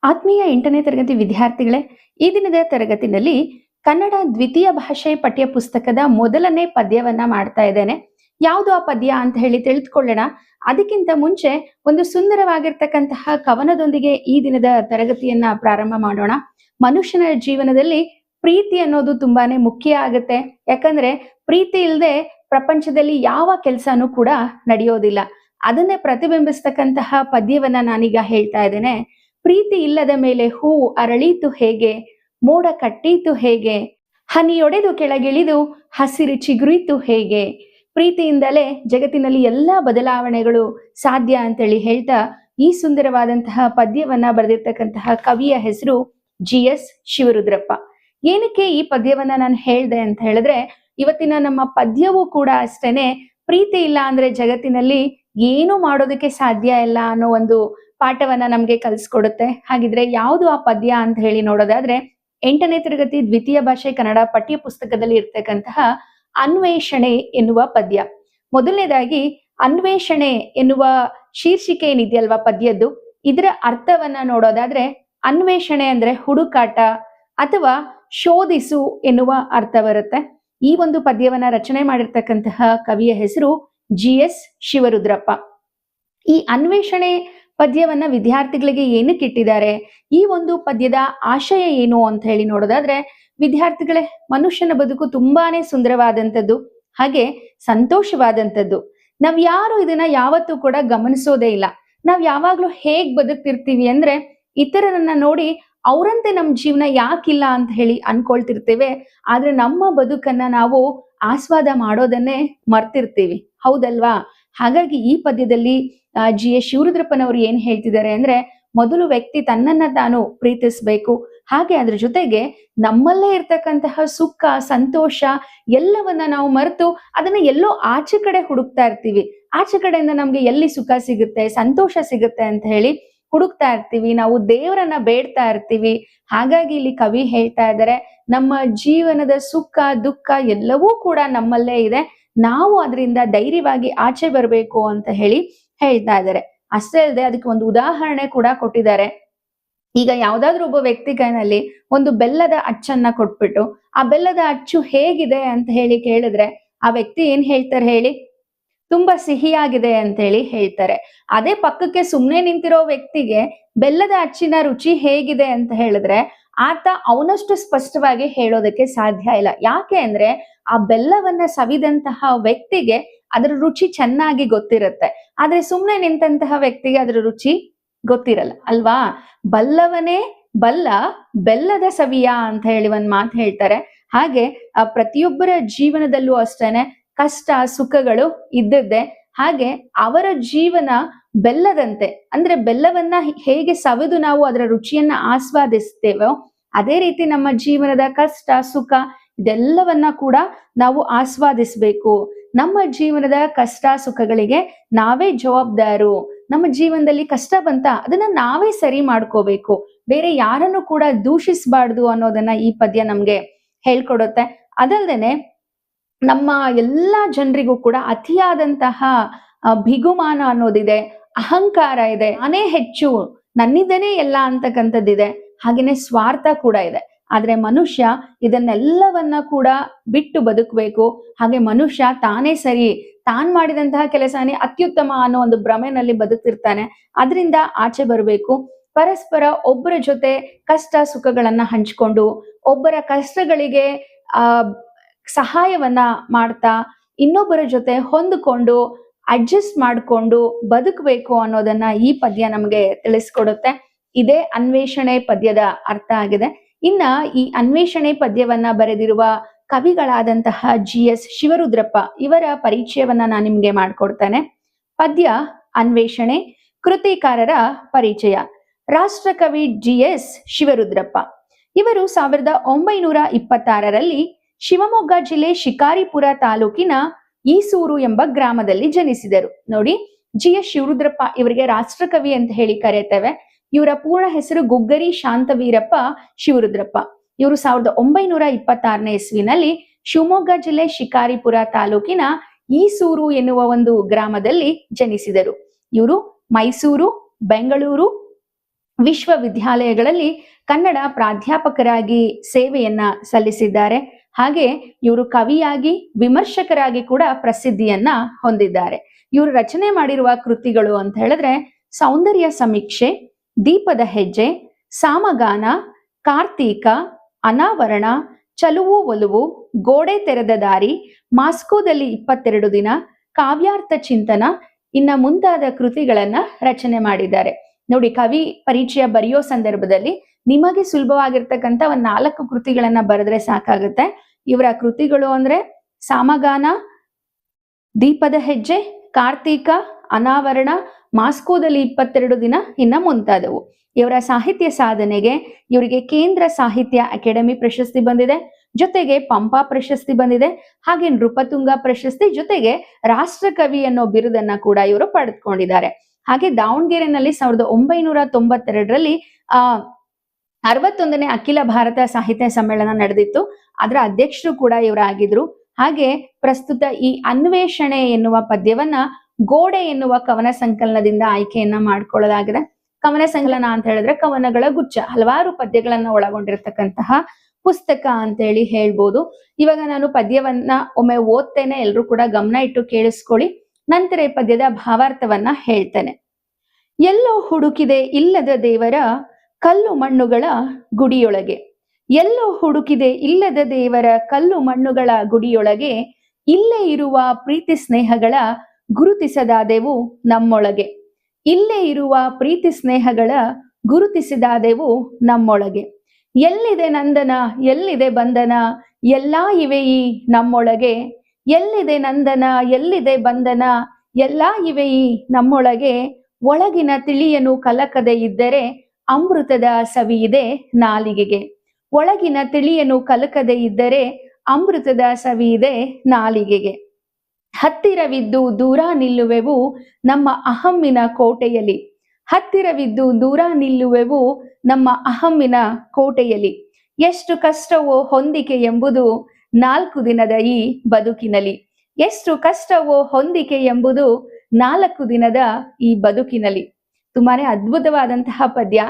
ಆತ್ಮೀಯ 8ನೇ ತರಗತಿ ವಿದ್ಯಾರ್ಥಿಗಳೇ, ಈ ದಿನದ ತರಗತಿನಲ್ಲಿ ಕನ್ನಡ ದ್ವಿತೀಯ ಭಾಷೆ ಪಠ್ಯ ಪುಸ್ತಕದ ಮೊದಲನೇ ಪದ್ಯವನ್ನ ಮಾಡ್ತಾ ಇದ್ದೇನೆ. ಯಾವುದು ಆ ಪದ್ಯ ಅಂತ ಹೇಳಿ ತಿಳಿದುಕೊಳ್ಳೋಣ. ಅದಕ್ಕಿಂತ ಮುಂಚೆ ಒಂದು ಸುಂದರವಾಗಿರ್ತಕ್ಕಂತಹ ಕವನದೊಂದಿಗೆ ಈ ದಿನದ ತರಗತಿಯನ್ನ ಪ್ರಾರಂಭ ಮಾಡೋಣ. ಮನುಷ್ಯನ ಜೀವನದಲ್ಲಿ ಪ್ರೀತಿ ಅನ್ನೋದು ತುಂಬಾನೇ ಮುಖ್ಯ ಆಗುತ್ತೆ. ಯಾಕಂದ್ರೆ ಪ್ರೀತಿ ಇಲ್ಲದೆ ಪ್ರಪಂಚದಲ್ಲಿ ಯಾವ ಕೆಲಸನೂ ಕೂಡ ನಡೆಯೋದಿಲ್ಲ. ಅದನ್ನೇ ಪ್ರತಿಬಿಂಬಿಸ್ತಕ್ಕಂತಹ ಪದ್ಯವನ್ನ ನಾನೀಗ ಹೇಳ್ತಾ ಇದ್ದೇನೆ. ಪ್ರೀತಿ ಇಲ್ಲದ ಮೇಲೆ ಹೂವು ಅರಳೀತು ಹೇಗೆ, ಮೋಡ ಕಟ್ಟೀತು ಹೇಗೆ, ಹನಿಯೊಡೆದು ಕೆಳಗಿಳಿದು ಹಸಿರು ಚಿಗುರಿತು ಹೇಗೆ. ಪ್ರೀತಿಯಿಂದಲೇ ಜಗತ್ತಿನಲ್ಲಿ ಎಲ್ಲಾ ಬದಲಾವಣೆಗಳು ಸಾಧ್ಯ ಅಂತೇಳಿ ಹೇಳ್ತಾ ಈ ಸುಂದರವಾದಂತಹ ಪದ್ಯವನ್ನ ಬರೆದಿರ್ತಕ್ಕಂತಹ ಕವಿಯ ಹೆಸರು GS ಶಿವರುದ್ರಪ್ಪ. ಏನಕ್ಕೆ ಈ ಪದ್ಯವನ್ನ ನಾನು ಹೇಳ್ದೆ ಅಂತ ಹೇಳಿದ್ರೆ, ಇವತ್ತಿನ ನಮ್ಮ ಪದ್ಯವೂ ಕೂಡ ಅಷ್ಟೇನೆ, ಪ್ರೀತಿ ಇಲ್ಲ ಅಂದ್ರೆ ಜಗತ್ತಿನಲ್ಲಿ ಏನು ಮಾಡೋದಕ್ಕೆ ಸಾಧ್ಯ ಇಲ್ಲ ಅನ್ನೋ ಒಂದು ಪಾಠವನ್ನ ನಮ್ಗೆ ಕಲಿಸ್ಕೊಡುತ್ತೆ. ಹಾಗಿದ್ರೆ ಯಾವುದು ಆ ಪದ್ಯ ಅಂತ ಹೇಳಿ ನೋಡೋದಾದ್ರೆ, 8ನೇ ತರಗತಿ ದ್ವಿತೀಯ ಭಾಷೆ ಕನ್ನಡ ಪಠ್ಯ ಪುಸ್ತಕದಲ್ಲಿ ಇರ್ತಕ್ಕಂತಹ ಅನ್ವೇಷಣೆ ಎನ್ನುವ ಪದ್ಯ. ಮೊದಲನೇದಾಗಿ ಅನ್ವೇಷಣೆ ಎನ್ನುವ ಶೀರ್ಷಿಕೆ ಏನಿದೆಯಲ್ವಾ ಪದ್ಯದ್ದು, ಇದರ ಅರ್ಥವನ್ನ ನೋಡೋದಾದ್ರೆ, ಅನ್ವೇಷಣೆ ಅಂದ್ರೆ ಹುಡುಕಾಟ ಅಥವಾ ಶೋಧಿಸು ಎನ್ನುವ ಅರ್ಥ ಬರುತ್ತೆ. ಈ ಒಂದು ಪದ್ಯವನ್ನ ರಚನೆ ಮಾಡಿರ್ತಕ್ಕಂತಹ ಕವಿಯ ಹೆಸರು GS ಶಿವರುದ್ರಪ್ಪ. ಈ ಅನ್ವೇಷಣೆ ಪದ್ಯವನ್ನ ವಿದ್ಯಾರ್ಥಿಗಳಿಗೆ ಏನಕ್ಕೆ ಇಟ್ಟಿದ್ದಾರೆ, ಈ ಒಂದು ಪದ್ಯದ ಆಶಯ ಏನು ಅಂತ ಹೇಳಿ ನೋಡೋದಾದ್ರೆ, ವಿದ್ಯಾರ್ಥಿಗಳೇ, ಮನುಷ್ಯನ ಬದುಕು ತುಂಬಾನೇ ಸುಂದರವಾದಂಥದ್ದು, ಹಾಗೆ ಸಂತೋಷವಾದಂಥದ್ದು. ನಾವ್ ಯಾರು ಇದನ್ನ ಯಾವತ್ತೂ ಕೂಡ ಗಮನಿಸೋದೇ ಇಲ್ಲ. ನಾವ್ ಯಾವಾಗ್ಲೂ ಹೇಗ್ ಬದುಕ್ತಿರ್ತೀವಿ ಅಂದ್ರೆ, ಇತರರನ್ನ ನೋಡಿ ಅವರಂತೆ ನಮ್ ಜೀವನ ಯಾಕಿಲ್ಲ ಅಂತ ಹೇಳಿ ಅನ್ಕೊಳ್ತಿರ್ತೇವೆ. ಆದ್ರೆ ನಮ್ಮ ಬದುಕನ್ನ ನಾವು ಆಸ್ವಾದ ಮಾಡೋದನ್ನೇ ಮರ್ತಿರ್ತೀವಿ, ಹೌದಲ್ವಾ? ಹಾಗಾಗಿ ಈ ಪದ್ಯದಲ್ಲಿ GS ಶಿವರುದ್ರಪ್ಪನವರು ಏನ್ ಹೇಳ್ತಿದ್ದಾರೆ ಅಂದ್ರೆ, ಮೊದಲು ವ್ಯಕ್ತಿ ತನ್ನನ್ನ ತಾನು ಪ್ರೀತಿಸ್ಬೇಕು, ಹಾಗೆ ಅದ್ರ ಜೊತೆಗೆ ನಮ್ಮಲ್ಲೇ ಇರ್ತಕ್ಕಂತಹ ಸುಖ ಸಂತೋಷ ಎಲ್ಲವನ್ನ ನಾವು ಮರೆತು ಅದನ್ನ ಎಲ್ಲೋ ಆಚೆ ಕಡೆ ಹುಡುಕ್ತಾ ಇರ್ತೀವಿ. ಆಚೆ ಕಡೆಯಿಂದ ನಮ್ಗೆ ಎಲ್ಲಿ ಸುಖ ಸಿಗುತ್ತೆ, ಸಂತೋಷ ಸಿಗುತ್ತೆ ಅಂತ ಹೇಳಿ ಹುಡುಕ್ತಾ ಇರ್ತೀವಿ. ನಾವು ದೇವರನ್ನ ಬೇಡ್ತಾ ಇರ್ತೀವಿ. ಹಾಗಾಗಿ ಇಲ್ಲಿ ಕವಿ ಹೇಳ್ತಾ ಇದ್ದಾರೆ, ನಮ್ಮ ಜೀವನದ ಸುಖ ದುಃಖ ಎಲ್ಲವೂ ಕೂಡ ನಮ್ಮಲ್ಲೇ ಇದೆ, ನಾವು ಅದರಿಂದ ಧೈರ್ಯವಾಗಿ ಆಚೆ ಬರಬೇಕು ಅಂತ ಹೇಳಿ ಹೇಳ್ತಾ ಇದ್ದಾರೆ. ಅಷ್ಟೇ ಅಲ್ಲದೆ ಅದಕ್ಕೆ ಒಂದು ಉದಾಹರಣೆ ಕೂಡ ಕೊಟ್ಟಿದ್ದಾರೆ. ಈಗ ಯಾವ್ದಾದ್ರು ಒಬ್ಬ ವ್ಯಕ್ತಿ ಕೈನಲ್ಲಿ ಒಂದು ಬೆಲ್ಲದ ಅಚ್ಚನ್ನ ಕೊಟ್ಬಿಟ್ಟು, ಆ ಬೆಲ್ಲದ ಅಚ್ಚು ಹೇಗಿದೆ ಅಂತ ಹೇಳಿ ಕೇಳಿದ್ರೆ ಆ ವ್ಯಕ್ತಿ ಏನ್ ಹೇಳ್ತಾರೆ ಹೇಳಿ? ತುಂಬಾ ಸಿಹಿಯಾಗಿದೆ ಅಂತ ಹೇಳಿ ಹೇಳ್ತಾರೆ. ಅದೇ ಪಕ್ಕಕ್ಕೆ ಸುಮ್ನೆ ನಿಂತಿರೋ ವ್ಯಕ್ತಿಗೆ ಬೆಲ್ಲದ ಅಚ್ಚಿನ ರುಚಿ ಹೇಗಿದೆ ಅಂತ ಹೇಳಿದ್ರೆ ಆತ ಅವನಷ್ಟು ಸ್ಪಷ್ಟವಾಗಿ ಹೇಳೋದಕ್ಕೆ ಸಾಧ್ಯ ಇಲ್ಲ. ಯಾಕೆ ಅಂದ್ರೆ ಆ ಬೆಲ್ಲವನ್ನ ಸವಿದಂತಹ ವ್ಯಕ್ತಿಗೆ ಅದರ ರುಚಿ ಚೆನ್ನಾಗಿ ಗೊತ್ತಿರುತ್ತೆ, ಆದ್ರೆ ಸುಮ್ನೆ ನಿಂತಹ ವ್ಯಕ್ತಿಗೆ ಅದರ ರುಚಿ ಗೊತ್ತಿರಲ್ಲ, ಅಲ್ವಾ? ಬಲ್ಲವನೇ ಬಲ್ಲ ಬೆಲ್ಲದ ಸವಿಯ ಅಂತ ಹೇಳಿ ಒಂದ್ ಮಾತು ಹೇಳ್ತಾರೆ. ಹಾಗೆ ಆ ಪ್ರತಿಯೊಬ್ಬರ ಜೀವನದಲ್ಲೂ ಅಷ್ಟೇನೆ ಕಷ್ಟ ಸುಖಗಳು ಇದ್ದದ್ದೇ. ಹಾಗೆ ಅವರ ಜೀವನ ಬೆಲ್ಲದಂತೆ, ಅಂದ್ರೆ ಬೆಲ್ಲವನ್ನ ಹೇಗೆ ಸವಿದು ನಾವು ಅದರ ರುಚಿಯನ್ನ ಆಸ್ವಾದಿಸ್ತೇವೋ ಅದೇ ರೀತಿ ನಮ್ಮ ಜೀವನದ ಕಷ್ಟ ಸುಖ ಇದೆಲ್ಲವನ್ನ ಕೂಡ ನಾವು ಆಸ್ವಾದಿಸ್ಬೇಕು. ನಮ್ಮ ಜೀವನದ ಕಷ್ಟ ಸುಖಗಳಿಗೆ ನಾವೇ ಜವಾಬ್ದಾರು. ನಮ್ಮ ಜೀವನದಲ್ಲಿ ಕಷ್ಟ ಬಂತ ಅದನ್ನ ನಾವೇ ಸರಿ ಮಾಡ್ಕೋಬೇಕು, ಬೇರೆ ಯಾರನ್ನು ಕೂಡ ದೂಷಿಸಬಾರ್ದು ಅನ್ನೋದನ್ನ ಈ ಪದ್ಯ ನಮ್ಗೆ ಹೇಳ್ಕೊಡುತ್ತೆ. ಅದಲ್ದೇನೆ ನಮ್ಮ ಎಲ್ಲಾ ಜನರಿಗೂ ಕೂಡ ಅತಿಯಾದಂತಹ ಬಿಗುಮಾನ ಅನ್ನೋದಿದೆ, ಅಹಂಕಾರ ಇದೆ, ನಾನೇ ಹೆಚ್ಚು, ನನ್ನಿಂದನೇ ಎಲ್ಲ ಅಂತಕ್ಕಂಥದ್ದಿದೆ, ಹಾಗೇನೆ ಸ್ವಾರ್ಥ ಕೂಡ ಇದೆ. ಆದ್ರೆ ಮನುಷ್ಯ ಇದನ್ನೆಲ್ಲವನ್ನ ಕೂಡ ಬಿಟ್ಟು ಬದುಕಬೇಕು. ಹಾಗೆ ಮನುಷ್ಯ ತಾನೇ ಸರಿ, ತಾನ್ ಮಾಡಿದಂತಹ ಕೆಲಸನೇ ಅತ್ಯುತ್ತಮ ಅನ್ನೋ ಒಂದು ಭ್ರಮೆನಲ್ಲಿ ಬದುಕ್ತಿರ್ತಾನೆ. ಅದರಿಂದ ಆಚೆ ಬರಬೇಕು. ಪರಸ್ಪರ ಒಬ್ಬರ ಜೊತೆ ಕಷ್ಟ ಸುಖಗಳನ್ನ ಹಂಚ್ಕೊಂಡು, ಒಬ್ಬರ ಕಷ್ಟಗಳಿಗೆ ಸಹಾಯವನ್ನ ಮಾಡ್ತಾ, ಇನ್ನೊಬ್ಬರ ಜೊತೆ ಹೊಂದಿಕೊಂಡು ಅಡ್ಜಸ್ಟ್ ಮಾಡಿಕೊಂಡು ಬದುಕಬೇಕು ಅನ್ನೋದನ್ನ ಈ ಪದ್ಯ ನಮ್ಗೆ ತಿಳಿಸ್ಕೊಡುತ್ತೆ. ಇದೇ ಅನ್ವೇಷಣೆ ಪದ್ಯದ ಅರ್ಥ ಆಗಿದೆ. ಇನ್ನ ಈ ಅನ್ವೇಷಣೆ ಪದ್ಯವನ್ನ ಬರೆದಿರುವ ಕವಿಗಳಾದಂತಹ GS ಶಿವರುದ್ರಪ್ಪ ಇವರ ಪರಿಚಯವನ್ನ ನಾನು ನಿಮ್ಗೆ ಮಾಡ್ಕೊಡ್ತೇನೆ. ಪದ್ಯ ಅನ್ವೇಷಣೆ. ಕೃತಿಕಾರರ ಪರಿಚಯ. ರಾಷ್ಟ್ರಕವಿ GS ಶಿವರುದ್ರಪ್ಪ ಇವರು 1926ರಲ್ಲಿ ಶಿವಮೊಗ್ಗ ಜಿಲ್ಲೆ ಶಿಕಾರಿಪುರ ತಾಲೂಕಿನ ಈಸೂರು ಎಂಬ ಗ್ರಾಮದಲ್ಲಿ ಜನಿಸಿದರು. ನೋಡಿ, GS ಶಿವರುದ್ರಪ್ಪ ಇವರಿಗೆ ರಾಷ್ಟ್ರಕವಿ ಅಂತ ಹೇಳಿ ಕರೆಯುತ್ತೇವೆ. ಇವರ ಪೂರ್ಣ ಹೆಸರು ಗುಗ್ಗರಿ ಶಾಂತವೀರಪ್ಪ ಶಿವರುದ್ರಪ್ಪ. ಇವರು 1926ನೇ ಇಸ್ವಿನಲ್ಲಿ ಶಿವಮೊಗ್ಗ ಜಿಲ್ಲೆ ಶಿಕಾರಿಪುರ ತಾಲೂಕಿನ ಈಸೂರು ಎನ್ನುವ ಒಂದು ಗ್ರಾಮದಲ್ಲಿ ಜನಿಸಿದರು. ಇವರು ಮೈಸೂರು, ಬೆಂಗಳೂರು, ವಿಶ್ವವಿದ್ಯಾಲಯಗಳಲ್ಲಿ ಕನ್ನಡ ಪ್ರಾಧ್ಯಾಪಕರಾಗಿ ಸೇವೆಯನ್ನ ಸಲ್ಲಿಸಿದ್ದಾರೆ. ಹಾಗೆ ಇವರು ಕವಿಯಾಗಿ ವಿಮರ್ಶಕರಾಗಿ ಕೂಡ ಪ್ರಸಿದ್ಧಿಯನ್ನ ಹೊಂದಿದ್ದಾರೆ. ಇವರು ರಚನೆ ಮಾಡಿರುವ ಕೃತಿಗಳು ಅಂತ ಹೇಳಿದ್ರೆ ಸೌಂದರ್ಯ ಸಮೀಕ್ಷೆ, ದೀಪದ ಹೆಜ್ಜೆ, ಸಾಮಗಾನ, ಕಾರ್ತೀಕ, ಅನಾವರಣ, ಚಲುವು ಒಲುವು, ಗೋಡೆ ತೆರೆದ ದಾರಿ, ಮಾಸ್ಕೋದಲ್ಲಿ 22 ದಿನ, ಕಾವ್ಯಾರ್ಥ ಚಿಂತನ ಇನ್ನ ಮುಂತಾದ ಕೃತಿಗಳನ್ನ ರಚನೆ ಮಾಡಿದ್ದಾರೆ. ನೋಡಿ, ಕವಿ ಪರಿಚಯ ಬರೆಯೋ ಸಂದರ್ಭದಲ್ಲಿ ನಿಮಗೆ ಸುಲಭವಾಗಿರ್ತಕ್ಕಂಥ ಒಂದ್ 4 ಕೃತಿಗಳನ್ನ ಬರೆದ್ರೆ ಸಾಕಾಗುತ್ತೆ. ಇವರ ಕೃತಿಗಳು ಅಂದ್ರೆ ಸಾಮಗಾನ, ದೀಪದ ಹೆಜ್ಜೆ, ಕಾರ್ತೀಕ, ಅನಾವರಣ, ಮಾಸ್ಕೋದಲ್ಲಿ 22 ದಿನ ಇನ್ನ ಮುಂತಾದವು. ಇವರ ಸಾಹಿತ್ಯ ಸಾಧನೆಗೆ ಇವರಿಗೆ ಕೇಂದ್ರ ಸಾಹಿತ್ಯ ಅಕಾಡೆಮಿ ಪ್ರಶಸ್ತಿ ಬಂದಿದೆ, ಜೊತೆಗೆ ಪಂಪ ಪ್ರಶಸ್ತಿ ಬಂದಿದೆ, ಹಾಗೆ ನೃಪತುಂಗ ಪ್ರಶಸ್ತಿ, ಜೊತೆಗೆ ರಾಷ್ಟ್ರಕವಿ ಅನ್ನೋ ಬಿರುದನ್ನ ಕೂಡ ಇವರು ಪಡೆದುಕೊಂಡಿದ್ದಾರೆ. ಹಾಗೆ ದಾವಣಗೆರೆನಲ್ಲಿ 1992ರಲ್ಲಿ 61ನೇ ಅಖಿಲ ಭಾರತ ಸಾಹಿತ್ಯ ಸಮ್ಮೇಳನ ನಡೆದಿತ್ತು. ಅದರ ಅಧ್ಯಕ್ಷರು ಕೂಡ ಇವರಾಗಿದ್ರು. ಹಾಗೆ ಪ್ರಸ್ತುತ ಈ ಅನ್ವೇಷಣೆ ಎನ್ನುವ ಪದ್ಯವನ್ನ ಗೋಡೆ ಎನ್ನುವ ಕವನ ಸಂಕಲನದಿಂದ ಆಯ್ಕೆಯನ್ನ ಮಾಡ್ಕೊಳ್ಳಲಾಗಿದೆ. ಕವನ ಸಂಕಲನ ಅಂತ ಹೇಳಿದ್ರೆ ಕವನಗಳ ಗುಚ್ಛ, ಹಲವಾರು ಪದ್ಯಗಳನ್ನ ಒಳಗೊಂಡಿರ್ತಕ್ಕಂತಹ ಪುಸ್ತಕ ಅಂತ ಹೇಳಿ ಹೇಳ್ಬೋದು. ಇವಾಗ ನಾನು ಪದ್ಯವನ್ನ ಒಮ್ಮೆ ಓದ್ತೇನೆ, ಎಲ್ರು ಕೂಡ ಗಮನ ಇಟ್ಟು ಕೇಳಿಸ್ಕೊಳ್ಳಿ. ನಂತರ ಈ ಪದ್ಯದ ಭಾವಾರ್ಥವನ್ನ ಹೇಳ್ತೇನೆ. ಎಲ್ಲೋ ಹುಡುಕಿದೆ ಇಲ್ಲದ ದೇವರ ಕಲ್ಲು ಮಣ್ಣುಗಳ ಗುಡಿಯೊಳಗೆ, ಎಲ್ಲೋ ಹುಡುಕಿದೆ ಇಲ್ಲದ ದೇವರ ಕಲ್ಲು ಮಣ್ಣುಗಳ ಗುಡಿಯೊಳಗೆ, ಇಲ್ಲೇ ಇರುವ ಪ್ರೀತಿ ಸ್ನೇಹಗಳ ಗುರುತಿಸದಾದೆವು ನಮ್ಮೊಳಗೆ, ಇಲ್ಲೇ ಇರುವ ಪ್ರೀತಿ ಸ್ನೇಹಗಳ ಗುರುತಿಸಿದಾದೆವು ನಮ್ಮೊಳಗೆ. ಎಲ್ಲಿದೆ ನಂದನ ಎಲ್ಲಿದೆ ಬಂಧನ ಎಲ್ಲಾ ಇವೆ ಈ ನಮ್ಮೊಳಗೆ, ಎಲ್ಲಿದೆ ನಂದನ ಎಲ್ಲಿದೆ ಬಂಧನ ಎಲ್ಲಾ ಇವೆ ಈ ನಮ್ಮೊಳಗೆ, ಒಳಗಿನ ತಿಳಿಯನು ಕಲಕದೆ ಇದ್ದರೆ ಅಮೃತದ ಸವಿಯಿದೆ ನಾಲಿಗೆಗೆ, ಒಳಗಿನ ತಿಳಿಯನು ಕಲಕದೆ ಇದ್ದರೆ ಅಮೃತದ ಸವಿಯಿದೆ ನಾಲಿಗೆಗೆ. ಹತ್ತಿರವಿದ್ದು ದೂರ ನಿಲ್ಲುವೆವು ನಮ್ಮ ಅಹಮ್ಮಿನ ಕೋಟೆಯಲ್ಲಿ, ಹತ್ತಿರವಿದ್ದು ದೂರ ನಿಲ್ಲುವೆವು ನಮ್ಮ ಅಹಮ್ಮಿನ ಕೋಟೆಯಲ್ಲಿ, ಎಷ್ಟು ಕಷ್ಟವೋ ಹೊಂದಿಕೆ ಎಂಬುದು 4 ದಿನದ ಈ ಬದುಕಿನಲ್ಲಿ, ಎಷ್ಟು ಕಷ್ಟವೋ ಹೊಂದಿಕೆ ಎಂಬುದು 4 ದಿನದ ಈ ಬದುಕಿನಲ್ಲಿ. ತುಂಬಾನೇ ಅದ್ಭುತವಾದಂತಹ ಪದ್ಯ.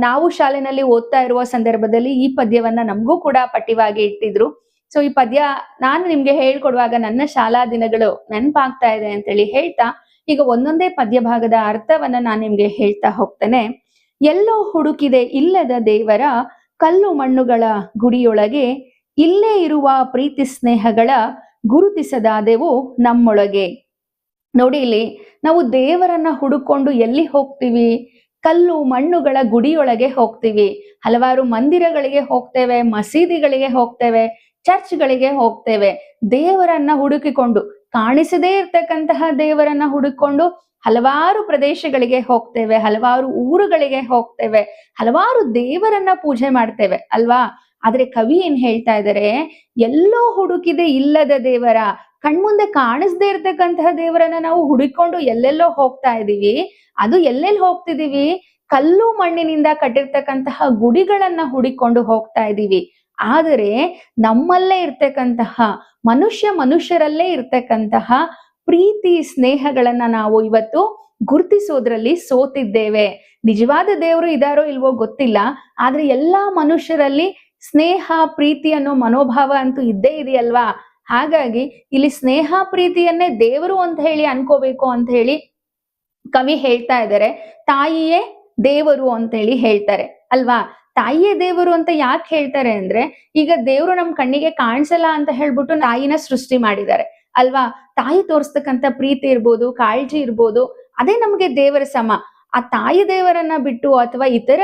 ನಾವು ಶಾಲೆನಲ್ಲಿ ಓದ್ತಾ ಇರುವ ಸಂದರ್ಭದಲ್ಲಿ ಈ ಪದ್ಯವನ್ನ ನಮಗೂ ಕೂಡ ಪಠ್ಯವಾಗಿ ಇಟ್ಟಿದ್ರು. ಸೊ ಈ ಪದ್ಯ ನಾನು ನಿಮ್ಗೆ ಹೇಳ್ಕೊಡುವಾಗ ನನ್ನ ಶಾಲಾ ದಿನಗಳು ನೆನಪಾಗ್ತಾ ಇದೆ ಅಂತೇಳಿ ಹೇಳ್ತಾ ಈಗ ಒಂದೊಂದೇ ಪದ್ಯ ಭಾಗದ ಅರ್ಥವನ್ನ ನಾನು ನಿಮ್ಗೆ ಹೇಳ್ತಾ ಹೋಗ್ತೇನೆ. ಎಲ್ಲೋ ಹುಡುಕಿದೆ ಇಲ್ಲದ ದೇವರ ಕಲ್ಲು ಮಣ್ಣುಗಳ ಗುಡಿಯೊಳಗೆ, ಇಲ್ಲೇ ಇರುವ ಪ್ರೀತಿ ಸ್ನೇಹಗಳ ಗುರುತಿಸದಾದೆವು ನಮ್ಮೊಳಗೆ. ನೋಡಿ, ಇಲ್ಲಿ ನಾವು ದೇವರನ್ನ ಹುಡುಕೊಂಡು ಎಲ್ಲಿ ಹೋಗ್ತೀವಿ? ಕಲ್ಲು ಮಣ್ಣುಗಳ ಗುಡಿಯೊಳಗೆ ಹೋಗ್ತೀವಿ. ಹಲವಾರು ಮಂದಿರಗಳಿಗೆ ಹೋಗ್ತೇವೆ, ಮಸೀದಿಗಳಿಗೆ ಹೋಗ್ತೇವೆ, ಚರ್ಚ್ಗಳಿಗೆ ಹೋಗ್ತೇವೆ. ದೇವರನ್ನ ಹುಡುಕಿಕೊಂಡು, ಕಾಣಿಸದೇ ಇರ್ತಕ್ಕಂತಹ ದೇವರನ್ನ ಹುಡುಕೊಂಡು ಹಲವಾರು ಪ್ರದೇಶಗಳಿಗೆ ಹೋಗ್ತೇವೆ, ಹಲವಾರು ಊರುಗಳಿಗೆ ಹೋಗ್ತೇವೆ, ಹಲವಾರು ದೇವರನ್ನ ಪೂಜೆ ಮಾಡ್ತೇವೆ ಅಲ್ವಾ? ಆದ್ರೆ ಕವಿ ಏನ್ ಹೇಳ್ತಾ ಇದ್ದಾರೆ, ಎಲ್ಲೋ ಹುಡುಕಿದೆ ಇಲ್ಲದ ದೇವರ, ಕಣ್ಮುಂದೆ ಕಾಣಿಸದೇ ಇರ್ತಕ್ಕಂತಹ ದೇವರನ್ನ ನಾವು ಹುಡುಕೊಂಡು ಎಲ್ಲೆಲ್ಲೋ ಹೋಗ್ತಾ ಇದೀವಿ. ಅದು ಎಲ್ಲೆಲ್ಲಿ ಹೋಗ್ತಿದೀವಿ? ಕಲ್ಲು ಮಣ್ಣಿನಿಂದ ಕಟ್ಟಿರ್ತಕ್ಕಂತಹ ಗುಡಿಗಳನ್ನ ಹುಡುಕೊಂಡು ಹೋಗ್ತಾ ಇದೀವಿ. ಆದರೆ ನಮ್ಮಲ್ಲೇ ಇರ್ತಕ್ಕಂತಹ ಮನುಷ್ಯರಲ್ಲೇ ಇರ್ತಕ್ಕಂತಹ ಪ್ರೀತಿ ಸ್ನೇಹಗಳನ್ನ ನಾವು ಇವತ್ತು ಗುರುತಿಸೋದ್ರಲ್ಲಿ ಸೋತಿದ್ದೇವೆ. ನಿಜವಾದ ದೇವರು ಇದಾರೋ ಇಲ್ವೋ ಗೊತ್ತಿಲ್ಲ, ಆದ್ರೆ ಎಲ್ಲಾ ಮನುಷ್ಯರಲ್ಲಿ ಸ್ನೇಹ ಪ್ರೀತಿ ಅನ್ನೋ ಮನೋಭಾವ ಅಂತೂ ಇದ್ದೇ ಇದೆಯಲ್ವಾ? ಹಾಗಾಗಿ ಇಲ್ಲಿ ಸ್ನೇಹ ಪ್ರೀತಿಯನ್ನೇ ದೇವರು ಅಂತ ಹೇಳಿ ಅನ್ಕೋಬೇಕು ಅಂತ ಹೇಳಿ ಕವಿ ಹೇಳ್ತಾ ಇದ್ದಾರೆ. ತಾಯಿಯೇ ದೇವರು ಅಂತ ಹೇಳಿ ಹೇಳ್ತಾರೆ ಅಲ್ವಾ? ತಾಯಿಯೇ ದೇವರು ಅಂತ ಯಾಕೆ ಹೇಳ್ತಾರೆ ಅಂದ್ರೆ, ಈಗ ದೇವರು ನಮ್ ಕಣ್ಣಿಗೆ ಕಾಣಿಸಲ್ಲ ಅಂತ ಹೇಳ್ಬಿಟ್ಟು ತಾಯಿನ ಸೃಷ್ಟಿ ಮಾಡಿದ್ದಾರೆ ಅಲ್ವಾ? ತಾಯಿ ತೋರಿಸ್ತಕ್ಕಂಥ ಪ್ರೀತಿ ಇರ್ಬೋದು, ಕಾಳಜಿ ಇರ್ಬೋದು, ಅದೇ ನಮ್ಗೆ ದೇವರ ಸಮ. ಆ ತಾಯಿ ದೇವರನ್ನ ಬಿಟ್ಟು ಅಥವಾ ಇತರ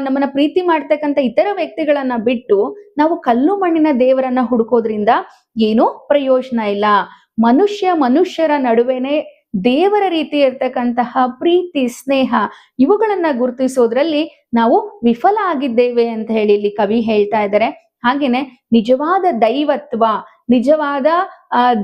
ನಮ್ಮನ್ನ ಪ್ರೀತಿ ಮಾಡ್ತಕ್ಕಂಥ ಇತರ ವ್ಯಕ್ತಿಗಳನ್ನ ಬಿಟ್ಟು ನಾವು ಕಲ್ಲು ಮಣ್ಣಿನ ದೇವರನ್ನ ಹುಡುಕೋದ್ರಿಂದ ಏನೂ ಪ್ರಯೋಜನ ಇಲ್ಲ. ಮನುಷ್ಯರ ನಡುವೆನೆ ದೇವರ ರೀತಿ ಇರ್ತಕ್ಕಂತಹ ಪ್ರೀತಿ ಸ್ನೇಹ ಇವುಗಳನ್ನ ಗುರುತಿಸೋದ್ರಲ್ಲಿ ನಾವು ವಿಫಲ ಆಗಿದ್ದೇವೆ ಅಂತ ಹೇಳಿ ಇಲ್ಲಿ ಕವಿ ಹೇಳ್ತಾ ಇದ್ದಾರೆ. ಹಾಗೇನೆ ನಿಜವಾದ ದೈವತ್ವ, ನಿಜವಾದ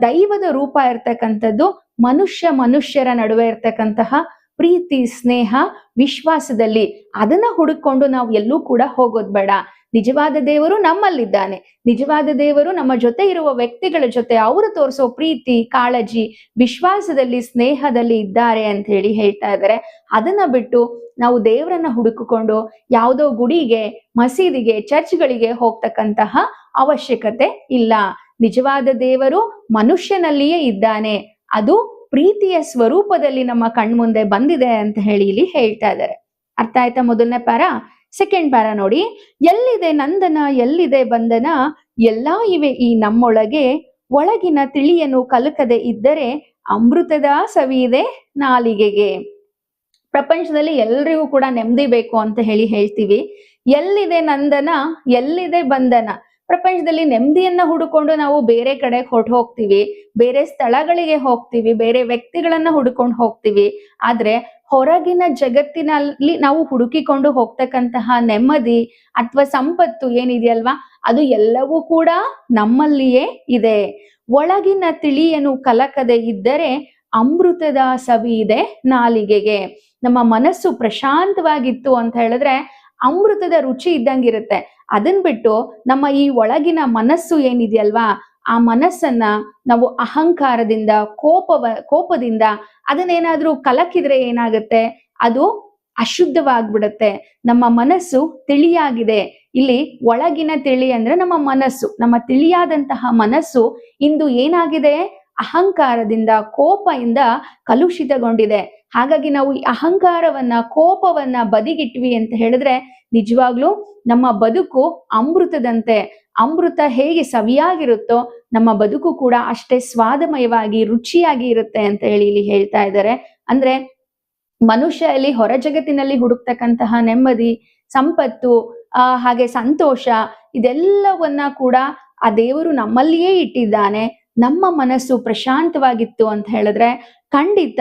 ದೈವದ ರೂಪ ಇರ್ತಕ್ಕಂಥದ್ದು ಮನುಷ್ಯರ ನಡುವೆ ಇರ್ತಕ್ಕಂತಹ ಪ್ರೀತಿ ಸ್ನೇಹ ವಿಶ್ವಾಸದಲ್ಲಿ. ಅದನ್ನ ಹುಡುಕೊಂಡು ನಾವು ಎಲ್ಲೂ ಕೂಡ ಹೋಗೋದ್ ಬೇಡ. ನಿಜವಾದ ದೇವರು ನಮ್ಮಲ್ಲಿದ್ದಾನೆ. ನಿಜವಾದ ದೇವರು ನಮ್ಮ ಜೊತೆ ಇರುವ ವ್ಯಕ್ತಿಗಳ ಜೊತೆ ಅವರು ತೋರಿಸೋ ಪ್ರೀತಿ ಕಾಳಜಿ ವಿಶ್ವಾಸದಲ್ಲಿ ಸ್ನೇಹದಲ್ಲಿ ಇದ್ದಾರೆ ಅಂತ ಹೇಳಿ ಹೇಳ್ತಾ ಇದ್ದಾರೆ. ಅದನ್ನ ಬಿಟ್ಟು ನಾವು ದೇವರನ್ನ ಹುಡುಕಿಕೊಂಡು ಯಾವುದೋ ಗುಡಿಗೆ, ಮಸೀದಿಗೆ, ಚರ್ಚ್ಗಳಿಗೆ ಹೋಗ್ತಕ್ಕಂತಹ ಅವಶ್ಯಕತೆ ಇಲ್ಲ. ನಿಜವಾದ ದೇವರು ಮನುಷ್ಯನಲ್ಲಿಯೇ ಇದ್ದಾನೆ. ಅದು ಪ್ರೀತಿಯ ಸ್ವರೂಪದಲ್ಲಿ ನಮ್ಮ ಕಣ್ಮುಂದೆ ಬಂದಿದೆ ಅಂತ ಹೇಳಿ ಇಲ್ಲಿ ಹೇಳ್ತಾ ಇದ್ದಾರೆ. ಅರ್ಥ ಆಯ್ತಾ ಮೊದಲನೇ ಪ್ಯಾರ? ಸೆಕೆಂಡ್ ಪ್ಯಾರ ನೋಡಿ. ಎಲ್ಲಿದೆ ನಂದನ, ಎಲ್ಲಿದೆ ಬಂಧನ, ಎಲ್ಲಾ ಇವೆ ಈ ನಮ್ಮೊಳಗೆ, ಒಳಗಿನ ತಿಳಿಯನು ಕಲಕದೆ ಇದ್ದರೆ ಅಮೃತದ ಸವಿಯಿದೆ ನಾಲಿಗೆಗೆ. ಪ್ರಪಂಚದಲ್ಲಿ ಎಲ್ರಿಗೂ ಕೂಡ ನೆಮ್ಮದಿ ಬೇಕು ಅಂತ ಹೇಳ್ತೀವಿ. ಎಲ್ಲಿದೆ ನಂದನ, ಎಲ್ಲಿದೆ ಬಂಧನ. ಪ್ರಪಂಚದಲ್ಲಿ ನೆಮ್ಮದಿಯನ್ನ ಹುಡುಕೊಂಡು ನಾವು ಬೇರೆ ಕಡೆ ಹೊರಟು ಹೋಗ್ತೀವಿ, ಬೇರೆ ಸ್ಥಳಗಳಿಗೆ ಹೋಗ್ತೀವಿ, ಬೇರೆ ವ್ಯಕ್ತಿಗಳನ್ನ ಹುಡುಕೊಂಡು ಹೋಗ್ತೀವಿ. ಆದ್ರೆ ಹೊರಗಿನ ಜಗತ್ತಿನಲ್ಲಿ ನಾವು ಹುಡುಕಿಕೊಂಡು ಹೋಗ್ತಕ್ಕಂತಹ ನೆಮ್ಮದಿ ಅಥವಾ ಸಂಪತ್ತು ಏನಿದೆಯಲ್ವಾ, ಅದು ಎಲ್ಲವೂ ಕೂಡ ನಮ್ಮಲ್ಲಿಯೇ ಇದೆ. ಒಳಗಿನ ತಿಳಿಯನು ಕಲಕದೆ ಇದ್ದರೆ ಅಮೃತದ ಸವಿ ಇದೆ ನಾಲಿಗೆಗೆ. ನಮ್ಮ ಮನಸ್ಸು ಪ್ರಶಾಂತವಾಗಿತ್ತು ಅಂತ ಹೇಳಿದ್ರೆ ಅಮೃತದ ರುಚಿ ಇದ್ದಂಗಿರುತ್ತೆ. ಅದನ್ ಬಿಟ್ಟು ನಮ್ಮ ಈ ಒಳಗಿನ ಮನಸ್ಸು ಏನಿದೆಯಲ್ವಾ, ಆ ಮನಸ್ಸನ್ನ ನಾವು ಅಹಂಕಾರದಿಂದ, ಕೋಪದಿಂದ ಅದನ್ನೇನಾದ್ರೂ ಕಲಕಿದ್ರೆ ಏನಾಗುತ್ತೆ, ಅದು ಅಶುದ್ಧವಾಗ್ಬಿಡುತ್ತೆ. ನಮ್ಮ ಮನಸ್ಸು ತಿಳಿಯಾಗಿದೆ. ಇಲ್ಲಿ ಒಳಗಿನ ತಿಳಿ ಅಂದ್ರೆ ನಮ್ಮ ಮನಸ್ಸು, ನಮ್ಮ ತಿಳಿಯಾದಂತಹ ಮನಸ್ಸು ಇಂದು ಏನಾಗಿದೆ, ಅಹಂಕಾರದಿಂದ, ಕೋಪದಿಂದ ಕಲುಷಿತಗೊಂಡಿದೆ. ಹಾಗಾಗಿ ನಾವು ಈ ಅಹಂಕಾರವನ್ನ, ಕೋಪವನ್ನ ಬದಿಗಿಟ್ವಿ ಅಂತ ಹೇಳಿದ್ರೆ ನಿಜವಾಗ್ಲೂ ನಮ್ಮ ಬದುಕು ಅಮೃತದಂತೆ. ಅಮೃತ ಹೇಗೆ ಸವಿಯಾಗಿರುತ್ತೋ ನಮ್ಮ ಬದುಕು ಕೂಡ ಅಷ್ಟೇ ಸ್ವಾದಮಯವಾಗಿ, ರುಚಿಯಾಗಿ ಇರುತ್ತೆ ಅಂತ ಹೇಳಿ ಇಲ್ಲಿ ಹೇಳ್ತಾ ಇದ್ದಾರೆ. ಅಂದ್ರೆ ಮನುಷ್ಯ ಇಲ್ಲಿ ಹೊರ ಜಗತ್ತಿನಲ್ಲಿ ಹುಡುಕ್ತಕ್ಕಂತಹ ನೆಮ್ಮದಿ, ಸಂಪತ್ತು, ಹಾಗೆ ಸಂತೋಷ, ಇದೆಲ್ಲವನ್ನ ಕೂಡ ಆ ದೇವರು ನಮ್ಮಲ್ಲಿಯೇ ಇಟ್ಟಿದ್ದಾನೆ. ನಮ್ಮ ಮನಸ್ಸು ಪ್ರಶಾಂತವಾಗಿತ್ತು ಅಂತ ಹೇಳಿದ್ರೆ ಖಂಡಿತ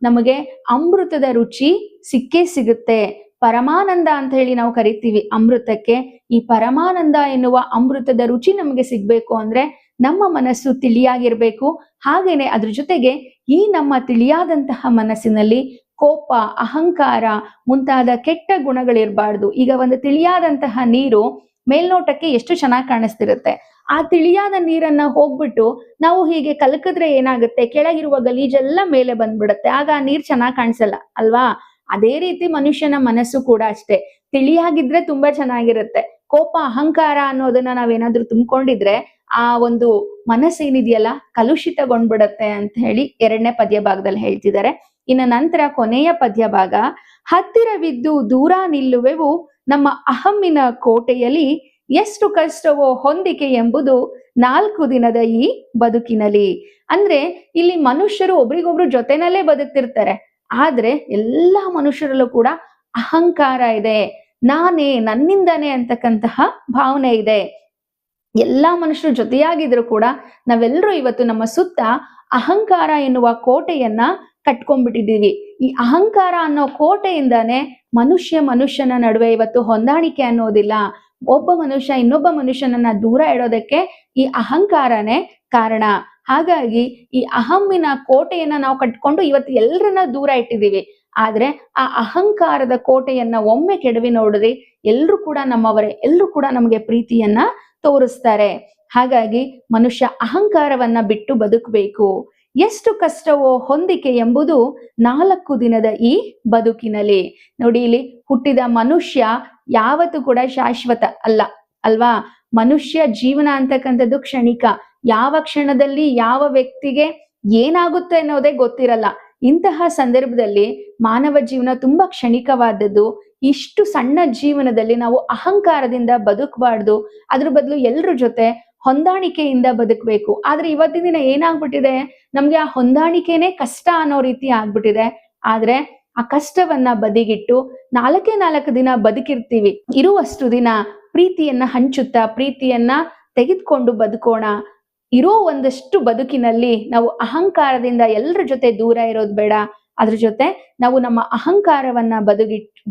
ನಮಗೆ ಅಮೃತದ ರುಚಿ ಸಿಕ್ಕೇ ಸಿಗುತ್ತೆ. ಪರಮಾನಂದ ಅಂತ ಹೇಳಿ ನಾವು ಕರಿತೀವಿ ಅಮೃತಕ್ಕೆ. ಈ ಪರಮಾನಂದ ಎನ್ನುವ ಅಮೃತದ ರುಚಿ ನಮಗೆ ಸಿಗ್ಬೇಕು ಅಂದ್ರೆ ನಮ್ಮ ಮನಸ್ಸು ತಿಳಿಯಾಗಿರ್ಬೇಕು. ಹಾಗೇನೆ ಅದ್ರ ಜೊತೆಗೆ ಈ ನಮ್ಮ ತಿಳಿಯಾದಂತಹ ಮನಸ್ಸಿನಲ್ಲಿ ಕೋಪ, ಅಹಂಕಾರ ಮುಂತಾದ ಕೆಟ್ಟ ಗುಣಗಳಿರ್ಬಾರ್ದು. ಈಗ ಒಂದು ತಿಳಿಯಾದಂತಹ ನೀರು ಮೇಲ್ನೋಟಕ್ಕೆ ಎಷ್ಟು ಚೆನ್ನಾಗಿ ಕಾಣಿಸ್ತಿರುತ್ತೆ. ಆ ತಿಳಿಯಾದ ನೀರನ್ನ ಹೋಗ್ಬಿಟ್ಟು ನಾವು ಹೀಗೆ ಕಲಕಿದ್ರೆ ಏನಾಗುತ್ತೆ, ಕೆಳಗಿರುವ ಗಲೀಜೆಲ್ಲ ಮೇಲೆ ಬಂದ್ಬಿಡುತ್ತೆ. ಆಗ ಆ ನೀರ್ ಚೆನ್ನಾಗಿ ಕಾಣಿಸಲ್ಲ ಅಲ್ವಾ? ಅದೇ ರೀತಿ ಮನುಷ್ಯನ ಮನಸ್ಸು ಕೂಡ ಅಷ್ಟೇ. ತಿಳಿಯಾಗಿದ್ರೆ ತುಂಬಾ ಚೆನ್ನಾಗಿರುತ್ತೆ. ಕೋಪ, ಅಹಂಕಾರ ಅನ್ನೋದನ್ನ ನಾವೇನಾದ್ರೂ ತುಂಬಿಕೊಂಡಿದ್ರೆ ಆ ಒಂದು ಮನಸ್ಸೇನಿದೆಯಲ್ಲ ಕಲುಷಿತಗೊಂಡ್ಬಿಡತ್ತೆ ಅಂತ ಹೇಳಿ 2ನೇ ಪದ್ಯ ಭಾಗದಲ್ಲಿ ಹೇಳ್ತಿದ್ದಾರೆ. ಇನ್ನು ನಂತರ ಕೊನೆಯ ಪದ್ಯ ಭಾಗ, ಹತ್ತಿರವಿದ್ದು ದೂರ ನಿಲ್ಲುವೆವು ನಮ್ಮ ಅಹಮ್ಮಿನ ಕೋಟೆಯಲ್ಲಿ, ಎಷ್ಟು ಕಷ್ಟವೋ ಹೊಂದಿಕೆ ಎಂಬುದು 4 ದಿನದ ಈ ಬದುಕಿನಲ್ಲಿ. ಅಂದ್ರೆ ಇಲ್ಲಿ ಮನುಷ್ಯರು ಒಬ್ರಿಗೊಬ್ರು ಜೊತೆನಲ್ಲೇ ಬದುಕ್ತಿರ್ತಾರೆ. ಆದ್ರೆ ಎಲ್ಲಾ ಮನುಷ್ಯರಲ್ಲೂ ಕೂಡ ಅಹಂಕಾರ ಇದೆ. ನಾನೇ, ನನ್ನಿಂದಾನೇ ಅಂತಕ್ಕಂತಹ ಭಾವನೆ ಇದೆ. ಎಲ್ಲಾ ಮನುಷ್ಯರು ಜೊತೆಯಾಗಿದ್ರು ಕೂಡ ನಾವೆಲ್ಲರೂ ಇವತ್ತು ನಮ್ಮ ಸುತ್ತ ಅಹಂಕಾರ ಎನ್ನುವ ಕೋಟೆಯನ್ನ ಕಟ್ಕೊಂಡ್ಬಿಟ್ಟಿದೀವಿ. ಈ ಅಹಂಕಾರ ಅನ್ನೋ ಕೋಟೆಯಿಂದಾನೇ ಮನುಷ್ಯನ ನಡುವೆ ಇವತ್ತು ಹೊಂದಾಣಿಕೆ ಅನ್ನೋದಿಲ್ಲ. ಒಬ್ಬ ಮನುಷ್ಯ ಇನ್ನೊಬ್ಬ ಮನುಷ್ಯನನ್ನ ದೂರ ಇಡೋದಕ್ಕೆ ಈ ಅಹಂಕಾರನೇ ಕಾರಣ. ಹಾಗಾಗಿ ಈ ಅಹಮ್ಮಿನ ಕೋಟೆಯನ್ನ ನಾವು ಕಟ್ಕೊಂಡು ಇವತ್ತು ಎಲ್ಲರನ್ನ ದೂರ ಇಟ್ಟಿದೀವಿ. ಆದ್ರೆ ಆ ಅಹಂಕಾರದ ಕೋಟೆಯನ್ನ ಒಮ್ಮೆ ಕೆಡವಿ ನೋಡ್ರಿ, ಎಲ್ರು ಕೂಡ ನಮ್ಮವರೇ, ಎಲ್ರು ಕೂಡ ನಮಗೆ ಪ್ರೀತಿಯನ್ನ ತೋರಿಸ್ತಾರೆ. ಹಾಗಾಗಿ ಮನುಷ್ಯ ಅಹಂಕಾರವನ್ನ ಬಿಟ್ಟು ಬದುಕಬೇಕು. ಎಷ್ಟು ಕಷ್ಟವೋ ಹೊಂದಿಕೆ ಎಂಬುದು 4 ದಿನದ ಈ ಬದುಕಿನಲ್ಲಿ. ನೋಡಿ, ಇಲ್ಲಿ ಹುಟ್ಟಿದ ಮನುಷ್ಯ ಯಾವತ್ತೂ ಕೂಡ ಶಾಶ್ವತ ಅಲ್ಲ ಅಲ್ವಾ? ಮನುಷ್ಯ ಜೀವನ ಅಂತಕ್ಕಂಥದ್ದು ಕ್ಷಣಿಕ. ಯಾವ ಕ್ಷಣದಲ್ಲಿ ಯಾವ ವ್ಯಕ್ತಿಗೆ ಏನಾಗುತ್ತೆ ಅನ್ನೋದೇ ಗೊತ್ತಿರಲ್ಲ. ಇಂತಹ ಸಂದರ್ಭದಲ್ಲಿ ಮಾನವ ಜೀವನ ತುಂಬಾ ಕ್ಷಣಿಕವಾದದ್ದು. ಇಷ್ಟು ಸಣ್ಣ ಜೀವನದಲ್ಲಿ ನಾವು ಅಹಂಕಾರದಿಂದ ಬದುಕಬಾರ್ದು. ಅದ್ರ ಬದಲು ಎಲ್ರ ಜೊತೆ ಹೊಂದಾಣಿಕೆಯಿಂದ ಬದುಕಬೇಕು. ಆದ್ರೆ ಇವತ್ತಿನ ದಿನ ಏನಾಗ್ಬಿಟ್ಟಿದೆ, ನಮ್ಗೆ ಆ ಹೊಂದಾಣಿಕೆನೇ ಕಷ್ಟ ಅನ್ನೋ ರೀತಿ ಆಗ್ಬಿಟ್ಟಿದೆ. ಆದ್ರೆ ಆ ಕಷ್ಟವನ್ನ ಬದಿಗಿಟ್ಟು 4 ದಿನ ಬದುಕಿರ್ತೀವಿ. ಇರುವಷ್ಟು ದಿನ ಪ್ರೀತಿಯನ್ನ ಹಂಚುತ್ತಾ, ಪ್ರೀತಿಯನ್ನ ತೆಗೆದುಕೊಂಡು ಬದುಕೋಣ. ಇರೋ ಒಂದಷ್ಟು ಬದುಕಿನಲ್ಲಿ ನಾವು ಅಹಂಕಾರದಿಂದ ಎಲ್ಲರ ಜೊತೆ ದೂರ ಇರೋದು ಬೇಡ. ಅದ್ರ ಜೊತೆ ನಾವು ನಮ್ಮ ಅಹಂಕಾರವನ್ನ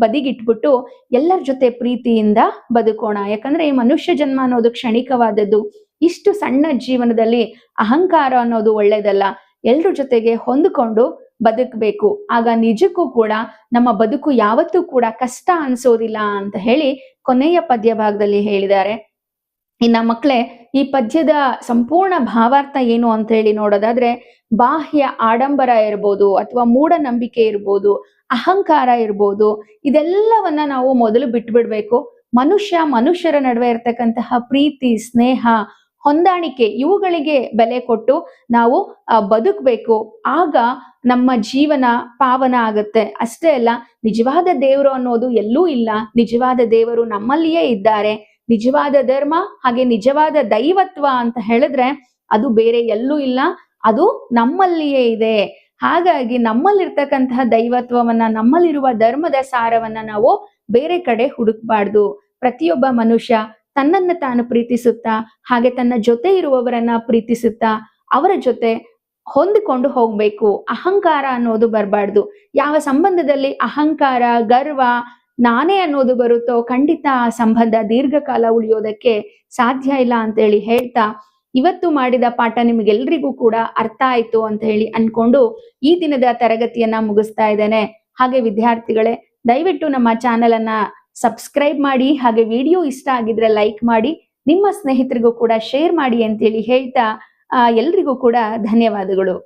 ಬದಿಗಿಟ್ಬಿಟ್ಟು ಎಲ್ಲರ ಜೊತೆ ಪ್ರೀತಿಯಿಂದ ಬದುಕೋಣ. ಯಾಕಂದ್ರೆ ಈ ಮನುಷ್ಯ ಜನ್ಮ ಅನ್ನೋದು ಕ್ಷಣಿಕವಾದದ್ದು. ಇಷ್ಟು ಸಣ್ಣ ಜೀವನದಲ್ಲಿ ಅಹಂಕಾರ ಅನ್ನೋದು ಒಳ್ಳೇದಲ್ಲ. ಎಲ್ರ ಜೊತೆಗೆ ಹೊಂದಿಕೊಂಡು ಬದುಕಬೇಕು. ಆಗ ನಿಜಕ್ಕೂ ಕೂಡ ನಮ್ಮ ಬದುಕು ಯಾವತ್ತೂ ಕೂಡ ಕಷ್ಟ ಅನ್ಸೋದಿಲ್ಲ ಅಂತ ಹೇಳಿ ಕೊನೆಯ ಪದ್ಯ ಭಾಗದಲ್ಲಿ ಹೇಳಿದ್ದಾರೆ. ಇನ್ನ ಮಕ್ಕಳೇ, ಈ ಪದ್ಯದ ಸಂಪೂರ್ಣ ಭಾವಾರ್ಥ ಏನು ಅಂತ ಹೇಳಿ ನೋಡೋದಾದ್ರೆ, ಬಾಹ್ಯ ಆಡಂಬರ ಇರ್ಬೋದು ಅಥವಾ ಮೂಢನಂಬಿಕೆ ಇರ್ಬೋದು, ಅಹಂಕಾರ ಇರ್ಬೋದು, ಇದೆಲ್ಲವನ್ನ ನಾವು ಮೊದಲು ಬಿಟ್ಬಿಡ್ಬೇಕು. ಮನುಷ್ಯರ ನಡುವೆ ಇರ್ತಕ್ಕಂತಹ ಪ್ರೀತಿ, ಸ್ನೇಹ, ಹೊಂದಾಣಿಕೆ ಇವುಗಳಿಗೆ ಬೆಲೆ ಕೊಟ್ಟು ನಾವು ಬದುಕಬೇಕು. ಆಗ ನಮ್ಮ ಜೀವನ ಪಾವನ ಆಗುತ್ತೆ. ಅಷ್ಟೇ ಅಲ್ಲ, ನಿಜವಾದ ದೇವರು ಅನ್ನೋದು ಎಲ್ಲೂ ಇಲ್ಲ. ನಿಜವಾದ ದೇವರು ನಮ್ಮಲ್ಲಿಯೇ ಇದ್ದಾರೆ. ನಿಜವಾದ ಧರ್ಮ ಹಾಗೆ ನಿಜವಾದ ದೈವತ್ವ ಅಂತ ಹೇಳಿದ್ರೆ ಅದು ಬೇರೆ ಎಲ್ಲೂ ಇಲ್ಲ, ಅದು ನಮ್ಮಲ್ಲಿಯೇ ಇದೆ. ಹಾಗಾಗಿ ನಮ್ಮಲ್ಲಿರ್ತಕ್ಕಂತಹ ದೈವತ್ವವನ್ನ, ನಮ್ಮಲ್ಲಿರುವ ಧರ್ಮದ ಸಾರವನ್ನ ನಾವು ಬೇರೆ ಕಡೆ ಹುಡುಕ್ಬಾರ್ದು. ಪ್ರತಿಯೊಬ್ಬ ಮನುಷ್ಯ ತನ್ನನ್ನು ತಾನು ಪ್ರೀತಿಸುತ್ತಾ, ಹಾಗೆ ತನ್ನ ಜೊತೆ ಇರುವವರನ್ನ ಪ್ರೀತಿಸುತ್ತಾ ಅವರ ಜೊತೆ ಹೊಂದಿಕೊಂಡು ಹೋಗ್ಬೇಕು. ಅಹಂಕಾರ ಅನ್ನೋದು ಬರಬಾರ್ದು. ಯಾವ ಸಂಬಂಧದಲ್ಲಿ ಅಹಂಕಾರ, ಗರ್ವ, ನಾನೇ ಅನ್ನೋದು ಬರುತ್ತೋ ಖಂಡಿತ ಆ ಸಂಬಂಧ ದೀರ್ಘಕಾಲ ಉಳಿಯೋದಕ್ಕೆ ಸಾಧ್ಯ ಇಲ್ಲ ಅಂತ ಹೇಳಿ ಹೇಳ್ತಾ, ಇವತ್ತು ಮಾಡಿದ ಪಾಠ ನಿಮ್ಗೆಲ್ರಿಗೂ ಕೂಡ ಅರ್ಥ ಆಯ್ತು ಅಂತ ಹೇಳಿ ಅನ್ಕೊಂಡು ಈ ದಿನದ ತರಗತಿಯನ್ನ ಮುಗಿಸ್ತಾ ಇದ್ದೇನೆ. ಹಾಗೆ ವಿದ್ಯಾರ್ಥಿಗಳೇ, ದಯವಿಟ್ಟು ನಮ್ಮ ಚಾನೆಲ್ ಅನ್ನ ಸಬ್ಸ್ಕ್ರೈಬ್ ಮಾಡಿ, ಹಾಗೆ ವಿಡಿಯೋ ಇಷ್ಟ ಆಗಿದ್ರೆ ಲೈಕ್ ಮಾಡಿ, ನಿಮ್ಮ ಸ್ನೇಹಿತರಿಗೂ ಕೂಡ ಶೇರ್ ಮಾಡಿ ಅಂತೇಳಿ ಹೇಳ್ತಾ ಎಲ್ರಿಗೂ ಕೂಡ ಧನ್ಯವಾದಗಳು.